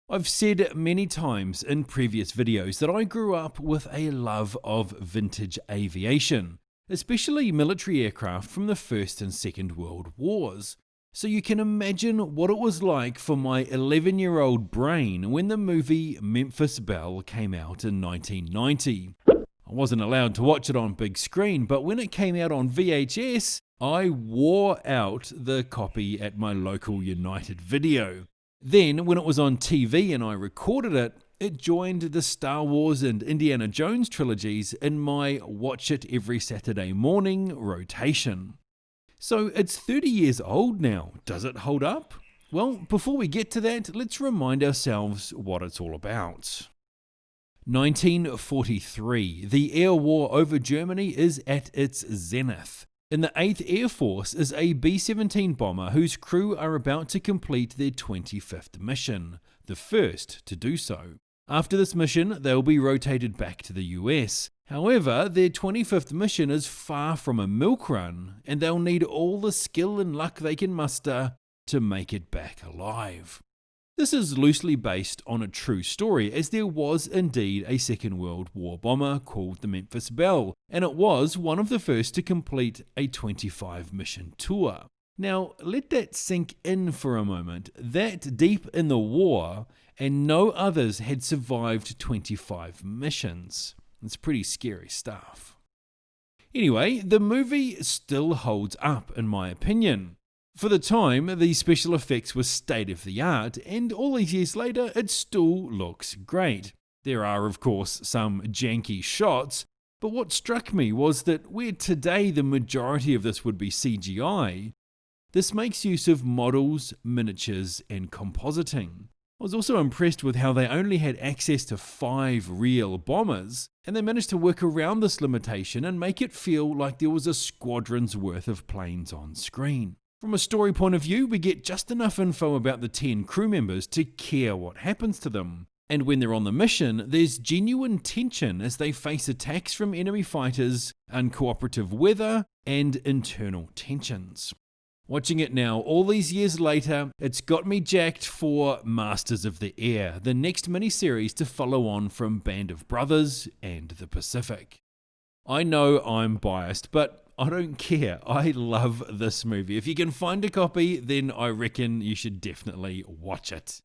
I've said many times in previous videos that I grew up with a love of vintage aviation, especially military aircraft from the First and Second World Wars. So you can imagine what it was like for my 11-year-old brain when the movie Memphis Belle came out in 1990. I wasn't allowed to watch it on big screen, but when it came out on VHS, I wore out the copy at my local United Video. Then, when it was on TV and I recorded it, it joined the Star Wars and Indiana Jones trilogies in my watch it every Saturday morning rotation. So it's 30 years old now. Does it hold up? Well, before we get to that, let's remind ourselves what it's all about. 1943. The air war over Germany is at its zenith. In the 8th Air Force is a B-17 bomber whose crew are about to complete their 25th mission, the first to do so. After this mission, they'll be rotated back to the US. However, their 25th mission is far from a milk run, and they'll need all the skill and luck they can muster to make it back alive. This is loosely based on a true story, as there was indeed a Second World War bomber called the Memphis Belle, and it was one of the first to complete a 25 mission tour. Now, let that sink in for a moment. That deep in the war, and no others had survived 25 missions. It's pretty scary stuff. Anyway, the movie still holds up, in my opinion. For the time, the special effects were state of the art, and all these years later, it still looks great. There are, of course, some janky shots, but what struck me was that where today the majority of this would be CGI, this makes use of models, miniatures, and compositing. I was also impressed with how they only had access to 5 real bombers, and they managed to work around this limitation and make it feel like there was a squadron's worth of planes on screen. From a story point of view, we get just enough info about the 10 crew members to care what happens to them. And when they're on the mission, there's genuine tension as they face attacks from enemy fighters, uncooperative weather, and internal tensions. Watching it now, all these years later, it's got me jacked for Masters of the Air, the next miniseries to follow on from Band of Brothers and the Pacific. I know I'm biased, but I don't care. I love this movie. If you can find a copy, then I reckon you should definitely watch it.